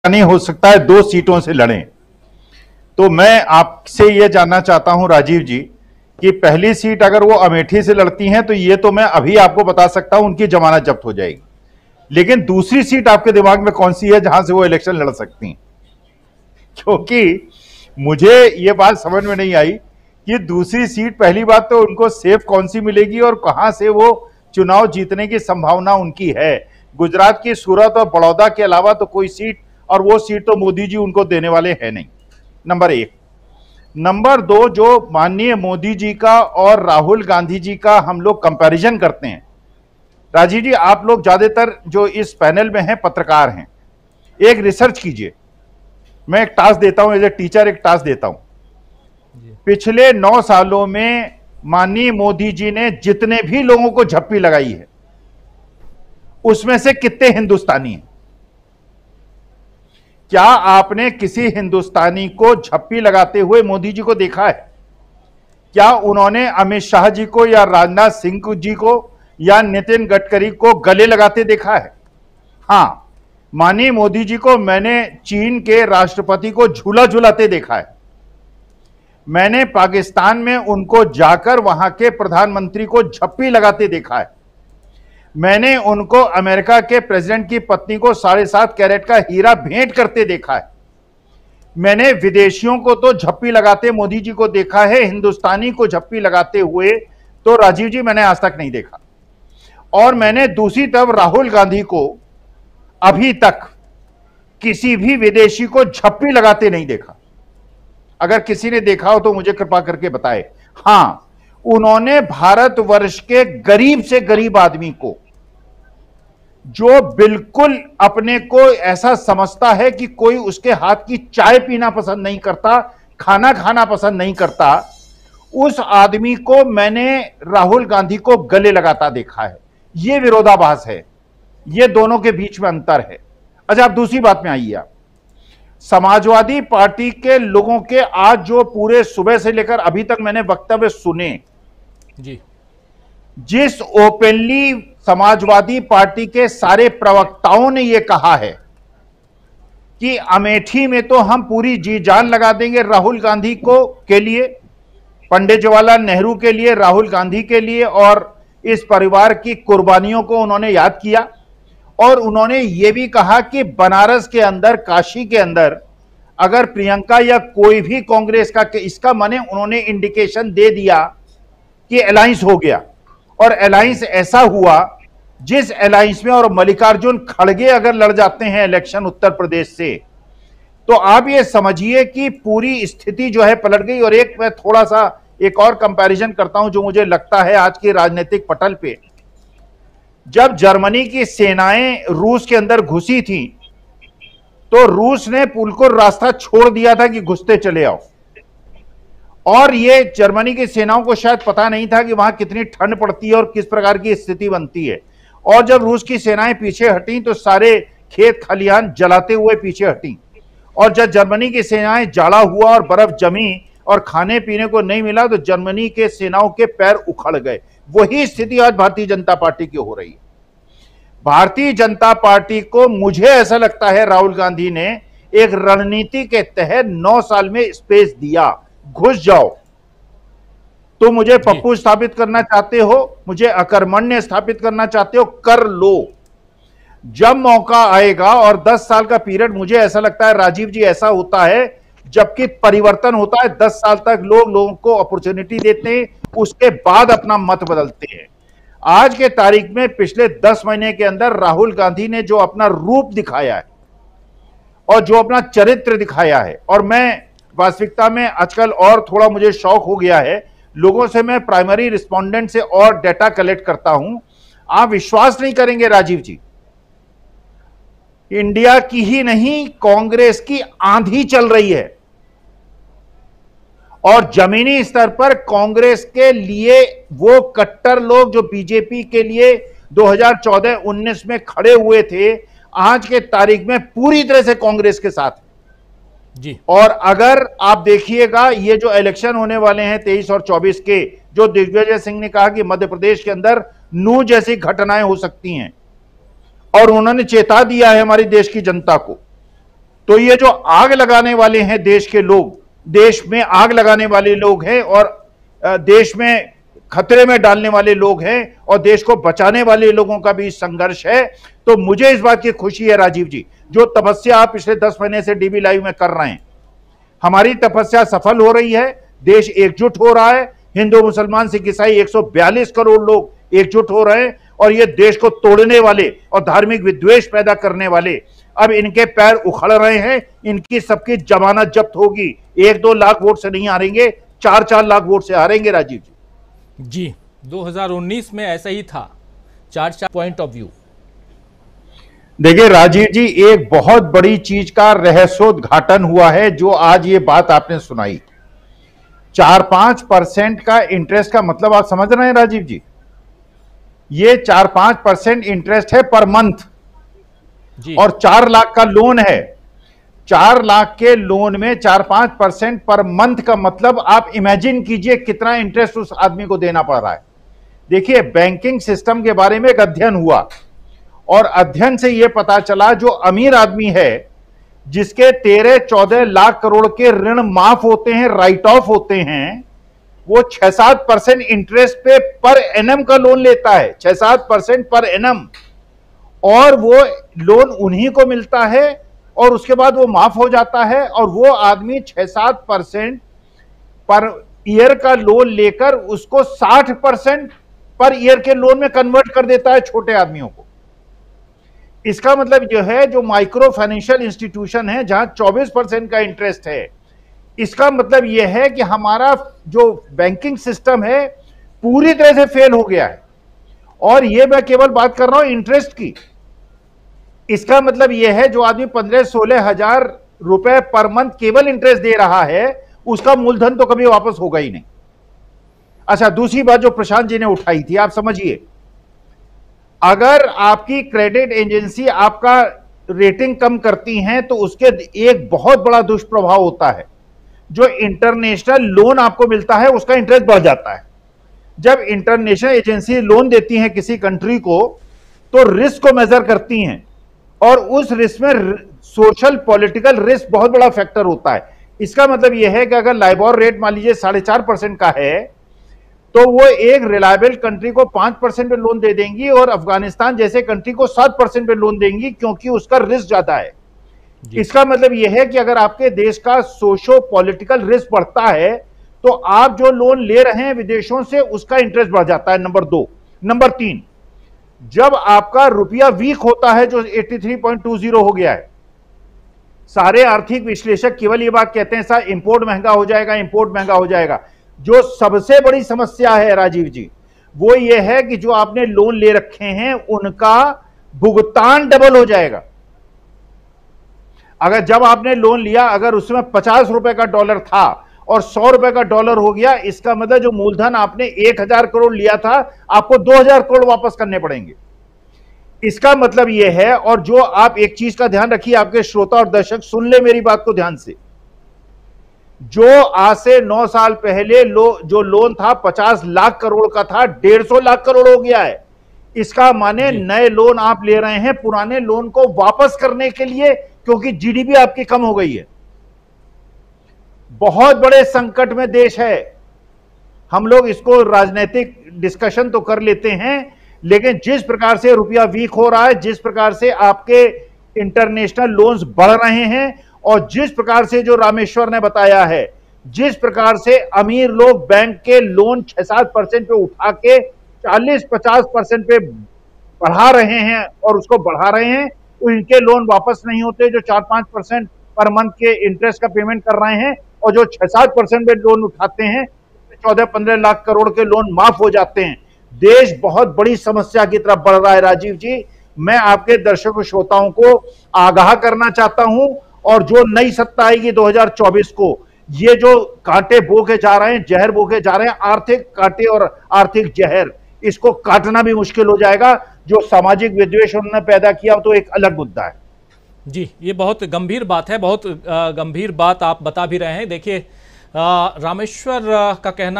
नहीं हो सकता है 2 सीटों से लड़ें। तो मैं आपसे यह जानना चाहता हूं राजीव जी कि पहली सीट अगर वो अमेठी से लड़ती हैं तो ये तो मैं अभी आपको बता सकता हूं उनकी जमानत जब्त हो जाएगी, लेकिन दूसरी सीट आपके दिमाग में कौन सी है जहां से वो इलेक्शन लड़ सकती हैं? क्योंकि मुझे ये बात समझ में नहीं आई कि दूसरी सीट, पहली बात तो उनको सेफ कौन सी मिलेगी और कहां से वो चुनाव जीतने की संभावना उनकी है। गुजरात की सूरत और बड़ौदा के अलावा तो कोई सीट, और वो सीट तो मोदी जी उनको देने वाले हैं नहीं, नंबर 1। नंबर 2, जो माननीय मोदी जी का और राहुल गांधी जी का हम लोग कंपैरिजन करते हैं, राजीव जी आप लोग ज्यादातर जो इस पैनल में हैं पत्रकार हैं, एक रिसर्च कीजिए। मैं एक टास्क देता हूं, एज ए टीचर एक टास्क देता हूं। पिछले 9 सालों में माननीय मोदी जी ने जितने भी लोगों को झप्पी लगाई है उसमें से कितने हिंदुस्तानी हैं? क्या आपने किसी हिंदुस्तानी को झप्पी लगाते हुए मोदी जी को देखा है? क्या उन्होंने अमित शाह जी को या राजनाथ सिंह जी को या नितिन गडकरी को गले लगाते देखा है? हां, माननीय मोदी जी को मैंने चीन के राष्ट्रपति को झूला झूलाते देखा है। मैंने पाकिस्तान में उनको जाकर वहां के प्रधानमंत्री को झप्पी लगाते देखा है। मैंने उनको अमेरिका के प्रेसिडेंट की पत्नी को 7.5 कैरेट का हीरा भेंट करते देखा है। मैंने विदेशियों को तो झप्पी लगाते मोदी जी को देखा है, हिंदुस्तानी को झप्पी लगाते हुए तो राजीव जी मैंने आज तक नहीं देखा। और मैंने दूसरी तरफ राहुल गांधी को अभी तक किसी भी विदेशी को झप्पी लगाते नहीं देखा। अगर किसी ने देखा हो तो मुझे कृपा करके बताए। हां, उन्होंने भारतवर्ष के गरीब से गरीब आदमी को, जो बिल्कुल अपने को ऐसा समझता है कि कोई उसके हाथ की चाय पीना पसंद नहीं करता, खाना खाना पसंद नहीं करता, उस आदमी को मैंने राहुल गांधी को गले लगाता देखा है। यह विरोधाभास है, यह दोनों के बीच में अंतर है। अच्छा, आप दूसरी बात में आइए। आप समाजवादी पार्टी के लोगों के आज जो पूरे सुबह से लेकर अभी तक मैंने वक्तव्य सुने जी, जिस ओपनली समाजवादी पार्टी के सारे प्रवक्ताओं ने यह कहा है कि अमेठी में तो हम पूरी जी जान लगा देंगे राहुल गांधी को के लिए, पंडित जवाहरलाल नेहरू के लिए, राहुल गांधी के लिए, और इस परिवार की कुर्बानियों को उन्होंने याद किया। और उन्होंने यह भी कहा कि बनारस के अंदर, काशी के अंदर अगर प्रियंका या कोई भी कांग्रेस का, इसका माने उन्होंने इंडिकेशन दे दिया कि अलायंस हो गया। और अलायंस ऐसा हुआ जिस अलायंस में, और मल्लिकार्जुन खड़गे अगर लड़ जाते हैं इलेक्शन उत्तर प्रदेश से, तो आप ये समझिए कि पूरी स्थिति जो है पलट गई। और एक मैं थोड़ा सा एक और कंपैरिजन करता हूं जो मुझे लगता है आज के राजनीतिक पटल पे, जब जर्मनी की सेनाएं रूस के अंदर घुसी थी तो रूस ने बिल्कुल रास्ता छोड़ दिया था कि घुसते चले आओ, और ये जर्मनी की सेनाओं को शायद पता नहीं था कि वहां कितनी ठंड पड़ती है और किस प्रकार की स्थिति बनती है। और जब रूस की सेनाएं पीछे हटी तो सारे खेत खलिहान जलाते हुए पीछे हटी। और जब जर्मनी की सेनाएं जाड़ा हुआ और बर्फ जमी और खाने पीने को नहीं मिला तो जर्मनी के सेनाओं के पैर उखड़ गए। वही स्थिति आज भारतीय जनता पार्टी की हो रही है। भारतीय जनता पार्टी को, मुझे ऐसा लगता है, राहुल गांधी ने एक रणनीति के तहत 9 साल में स्पेस दिया। घुस जाओ, तो मुझे पप्पू स्थापित करना चाहते हो, मुझे अकर्मण्य स्थापित करना चाहते हो, कर लो। जब मौका आएगा, और 10 साल का पीरियड मुझे ऐसा लगता है राजीव जी ऐसा होता है जबकि परिवर्तन होता है, 10 साल तक लोगों को अपॉर्चुनिटी देते हैं, उसके बाद अपना मत बदलते हैं। आज के तारीख में पिछले 10 महीने के अंदर राहुल गांधी ने जो अपना रूप दिखाया है और जो अपना चरित्र दिखाया है, और मैं वास्तविकता में आजकल और थोड़ा मुझे शौक हो गया है, लोगों से मैं प्राइमरी रिस्पोंडेंट से और डेटा कलेक्ट करता हूं। आप विश्वास नहीं करेंगे राजीव जी, इंडिया की ही नहीं कांग्रेस की आंधी चल रही है, और जमीनी स्तर पर कांग्रेस के लिए वो कट्टर लोग जो बीजेपी के लिए 2014-19 में खड़े हुए थे, आज के तारीख में पूरी तरह से कांग्रेस के साथ जी। और अगर आप देखिएगा ये जो इलेक्शन होने वाले हैं 23 और 24 के, जो दिग्विजय सिंह ने कहा कि मध्य प्रदेश के अंदर नूह जैसी घटनाएं हो सकती हैं, और उन्होंने चेता दिया है हमारी देश की जनता को तो ये जो आग लगाने वाले हैं देश के लोग, देश में आग लगाने वाले लोग हैं और देश में खतरे में डालने वाले लोग हैं और देश को बचाने वाले लोगों का भी संघर्ष है। तो मुझे इस बात की खुशी है राजीव जी, जो तपस्या आप पिछले 10 महीने से डीबी लाइव में कर रहे हैं, हमारी तपस्या सफल हो रही है। देश एकजुट हो रहा है, हिंदू मुसलमान सिख ईसाई 142 करोड़ लोग एकजुट हो रहे हैं और ये देश को तोड़ने वाले और धार्मिक विद्वेष पैदा करने वाले अब इनके पैर उखड़ रहे हैं। इनकी सबकी जमानत जब्त होगी। 1-2 लाख वोट से नहीं हारेंगे, 4-4 लाख वोट से हारेंगे राजीव जी। जी, 2019 में ऐसा ही था। 4 पॉइंट ऑफ व्यू। देखिए राजीव जी, एक बहुत बड़ी चीज का रहस्योद्घाटन हुआ है जो आज ये बात आपने सुनाई। 4-5% का इंटरेस्ट का मतलब आप समझ रहे हैं राजीव जी? ये 4-5% इंटरेस्ट है पर मंथ और 4 लाख का लोन है। 4 लाख के लोन में 4-5% पर मंथ का मतलब आप इमेजिन कीजिए कितना इंटरेस्ट उस आदमी को देना पड़ रहा है। देखिए, बैंकिंग सिस्टम के बारे में एक अध्ययन हुआ और अध्ययन से यह पता चला जो अमीर आदमी है जिसके 13-14 लाख करोड़ के ऋण माफ होते हैं, राइट ऑफ होते हैं, वो 6-7% इंटरेस्ट पे पर एनम का लोन लेता है। 6-7% पर एनम, और वो लोन उन्हीं को मिलता है और उसके बाद वो माफ हो जाता है और वो आदमी 6-7% पर ईयर का लोन लेकर उसको 60% पर ईयर के लोन में कन्वर्ट कर देता है छोटे आदमियों को। इसका मतलब जो है, जो माइक्रो फाइनेंशियल इंस्टीट्यूशन है जहां 24% का इंटरेस्ट है, इसका मतलब यह है कि हमारा जो बैंकिंग सिस्टम है पूरी तरह से फेल हो गया है। और यह मैं केवल बात कर रहा हूं इंटरेस्ट की। इसका मतलब यह है जो आदमी 15-16 हजार रुपए पर मंथ केवल इंटरेस्ट दे रहा है, उसका मूलधन तो कभी वापस होगा ही नहीं। अच्छा, दूसरी बात जो प्रशांत जी ने उठाई थी, आप समझिए, अगर आपकी क्रेडिट एजेंसी आपका रेटिंग कम करती हैं तो उसके एक बहुत बड़ा दुष्प्रभाव होता है। जो इंटरनेशनल लोन आपको मिलता है उसका इंटरेस्ट बढ़ जाता है। जब इंटरनेशनल एजेंसी लोन देती हैं किसी कंट्री को तो रिस्क को मेजर करती हैं और उस रिस्क में सोशल पॉलिटिकल रिस्क बहुत बड़ा फैक्टर होता है। इसका मतलब यह है कि अगर लाइबोर रेट मान लीजिए 4.5% का है तो वो एक रिलायबल कंट्री को 5% पे लोन दे देंगी और अफगानिस्तान जैसे कंट्री को 7% पे लोन देंगी क्योंकि उसका रिस्क ज्यादा है। इसका मतलब यह है कि अगर आपके देश का सोशो पॉलिटिकल रिस्क बढ़ता है तो आप जो लोन ले रहे हैं विदेशों से उसका इंटरेस्ट बढ़ जाता है, नंबर 2। नंबर 3, जब आपका रुपया वीक होता है जो 83.20 हो गया है, सारे आर्थिक विश्लेषक केवल ये बात कहते हैं सर इंपोर्ट महंगा हो जाएगा, इंपोर्ट महंगा हो जाएगा। जो सबसे बड़ी समस्या है राजीव जी, वो ये है कि जो आपने लोन ले रखे हैं उनका भुगतान डबल हो जाएगा। अगर जब आपने लोन लिया, अगर उसमें 50 रुपए का डॉलर था और 100 रुपए का डॉलर हो गया, इसका मतलब जो मूलधन आपने 1000 करोड़ लिया था आपको 2000 करोड़ वापस करने पड़ेंगे। इसका मतलब यह है, और जो आप एक चीज का ध्यान रखिए, आपके श्रोता और दर्शक सुन ले मेरी बात को ध्यान से, जो आज से 9 साल पहले जो लोन था 50 लाख करोड़ का था, 150 लाख करोड़ हो गया है। इसका माने नए लोन आप ले रहे हैं पुराने लोन को वापस करने के लिए, क्योंकि जीडीपी आपकी कम हो गई है। बहुत बड़े संकट में देश है। हम लोग इसको राजनीतिक डिस्कशन तो कर लेते हैं, लेकिन जिस प्रकार से रुपया वीक हो रहा है, जिस प्रकार से आपके इंटरनेशनल लोन्स बढ़ रहे हैं और जिस प्रकार से जो रामेश्वर ने बताया है, जिस प्रकार से अमीर लोग बैंक के लोन 6-7% पे उठा के 40-50% पे बढ़ा रहे हैं और उसको बढ़ा रहे हैं, उनके लोन वापस नहीं होते। जो 4-5% पर मंथ के इंटरेस्ट का पेमेंट कर रहे हैं और जो 6-7% पे लोन उठाते हैं, 14-15 लाख करोड़ के लोन माफ हो जाते हैं। देश बहुत बड़ी समस्या की तरफ बढ़ रहा है राजीव जी। मैं आपके दर्शकों श्रोताओं को आगाह करना चाहता हूं, और जो नई सत्ता आएगी 2024 को, ये जो कांटे बो के जा रहे हैं, जहर बो के जा रहे हैं, आर्थिक कांटे और आर्थिक जहर, इसको काटना भी मुश्किल हो जाएगा। जो सामाजिक विद्वेष उन्होंने पैदा किया तो एक अलग मुद्दा है। जी, ये बहुत गंभीर बात है, बहुत गंभीर बात आप बता भी रहे हैं। देखिए, रामेश्वर का कहना